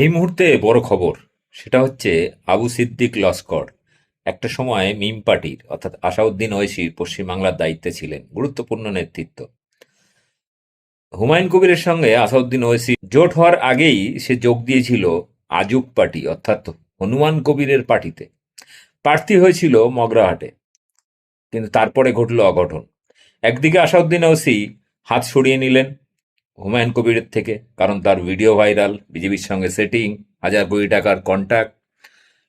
এই মুহূর্তে বড় খবর, সেটা হচ্ছে আবু সিদ্দিক লস্কর একটা সময় মিম পার্টির অর্থাৎ আসাউদ্দিন ওয়েসির পশ্চিমবাংলার দায়িত্বে ছিলেন, গুরুত্বপূর্ণ নেতৃত্ব। হুমায়ুন কবিরের সঙ্গে আসাউদ্দিন ওয়েসি জোট হওয়ার আগেই সে যোগ দিয়েছিল আজুক পার্টি অর্থাৎ হনুমান কবিরের পার্টিতে। প্রার্থী হয়েছিল মগরাহাটে, কিন্তু তারপরে ঘটল অঘটন। একদিকে আসাউদ্দিন ওয়েসি হাত সরিয়ে নিলেন হুমায়ুন কবিরের থেকে, কারণ তার ভিডিও ভাইরাল, বিজেপির সঙ্গে সেটিং, হাজার কোটি টাকার কন্ট্যাক্ট।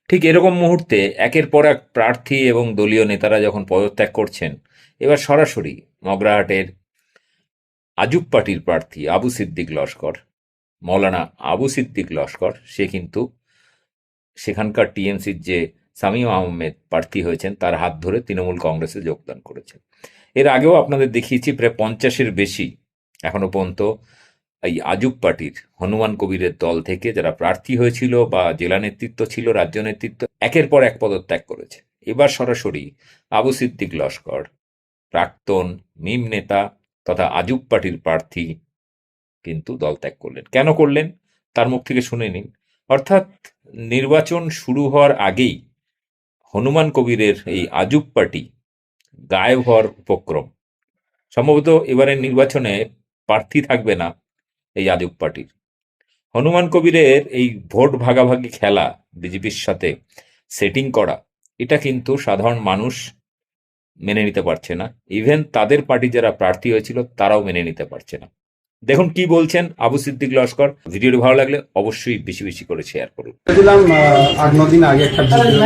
ঠিক এরকম মুহূর্তে একের পর এক প্রার্থী এবং দলীয় নেতারা যখন পদত্যাগ করছেন, এবার সরাসরি মগরাহাটের আজুক পার্টির প্রার্থী আবু সিদ্দিক লস্কর, মৌলানা আবু সিদ্দিক লস্কর, সে কিন্তু সেখানকার টিএমসির যে সামিম আহমেদ প্রার্থী হয়েছেন তার হাত ধরে তৃণমূল কংগ্রেসে যোগদান করেছেন। এর আগেও আপনাদের দেখিয়েছি প্রায় 50-এর বেশি এখনো পর্যন্ত এই আজুক পার্টির হনুমান কবিরের দল থেকে যারা প্রার্থী হয়েছিল বা জেলা নেতৃত্ব ছিল, রাজ্য নেতৃত্ব, একের পর এক পদত্যাগ করেছে। এবার সরাসরি আবু সিদ্দিক লস্কর, প্রাক্তন মিম নেতা তথা আজুক পার্টির প্রার্থী, কিন্তু দল ত্যাগ করলেন। কেন করলেন তার মুখ থেকে শুনে নিন। অর্থাৎ নির্বাচন শুরু হওয়ার আগেই হনুমান কবিরের এই আজুক পার্টি গায়েব হওয়ার উপক্রম। সম্ভবত এবারের নির্বাচনে প্রার্থী থাকবে না এই আজুক পার্টির। হনুমান কবিরের এই ভোট ভাগাভাগি খেলা, বিজেপির সাথে সেটিং করা, এটা কিন্তু সাধারণ মানুষ মেনে নিতে পারছে না। ইভেন তাদের পার্টি যারা প্রার্থী হয়েছিল তারাও মেনে নিতে পারছে না। দেখুন কি বলছেন আবু সিদ্দিক লস্কর। ভিডিওটি ভালো লাগলে অবশ্যই বেশি বেশি করে শেয়ার করুন। দিলাম 8-9 দিন আগে একটা ভিডিও,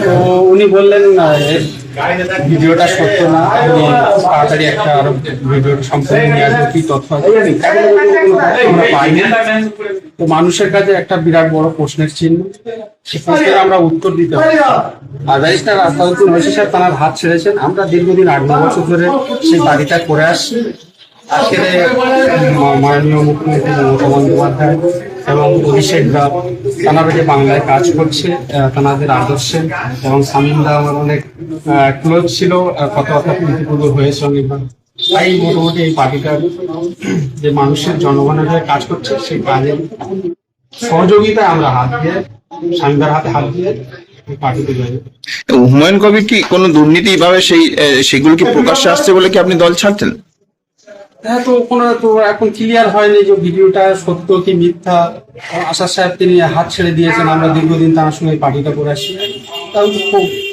তো উনি বললেন ভিডিওটা সত্য না, আপনি তাড়াতাড়ি একটা আরো ভিডিও সম্পূর্ণ নিয়ে আসবেন, কি তথ্য আছে আমরা পাইনি। তো মানুষের কাছে একটা বিরাট বড় প্রশ্নের চিহ্ন, সেই প্রশ্নের আমরা উত্তর দিতে হবে। আর ব্যারিস্টার আসাদুদ্দিন ওয়াইসি সাহেব তার হাত ছেড়েছেন। আমরা দীর্ঘদিন 8-9 বছর ধরে সেই বাড়িটা করে আসছি। আজকে মাননীয় মুখ্যমন্ত্রী মমতা বন্দ্যোপাধ্যায় এবং অভিষেকরা তারা যে বাংলায় কাজ করছে, তাদের আদর্শে, এবং সামিমদা আমার অনেক ক্লোজ ছিল, কথাবার্তা প্রীতিপূর্ণ হয়েছে অনেকবার। তাই মোটামুটি এই পার্টিটার যে মানুষের জনগণের হয়ে কাজ করছে, সেই কাজের সহযোগিতায় আমরা হাত দিয়ে, সামিমদার হাতে হাত দিয়ে পার্টিতে যাই। হুমায়ুন কবির কি কোনো দুর্নীতি ভাবে সেগুলো কি প্রকাশ্যে আসছে বলে কি আপনি দল ছাড়তেন? হ্যাঁ, তো কোনো তো এখন ক্লিয়ার হয়নি যে ভিডিওটা সত্য কি মিথ্যা। আশাদ সাহেব তিনি হাত ছেড়ে দিয়েছেন, আমরা দীর্ঘদিন তার সঙ্গে পার্টিটা করে আসছি, তাও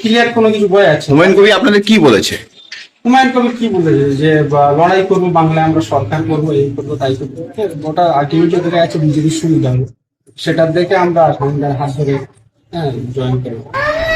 ক্লিয়ার কোনো কিছু বয়ে আছে। হুমায়ুন কবির আপনাদের কি বলেছে? হুমায়ুন কবির কি বলেছে যে লড়াই করবো, বাংলায় আমরা সরকার করবো, এই করবো তাই করবো, ওটা আলটিমেটলি থেকে আছে বিজেপির সুবিধা হবে, সেটার দেখে আমরা সামিমদার হাত ধরে জয়েন করবো।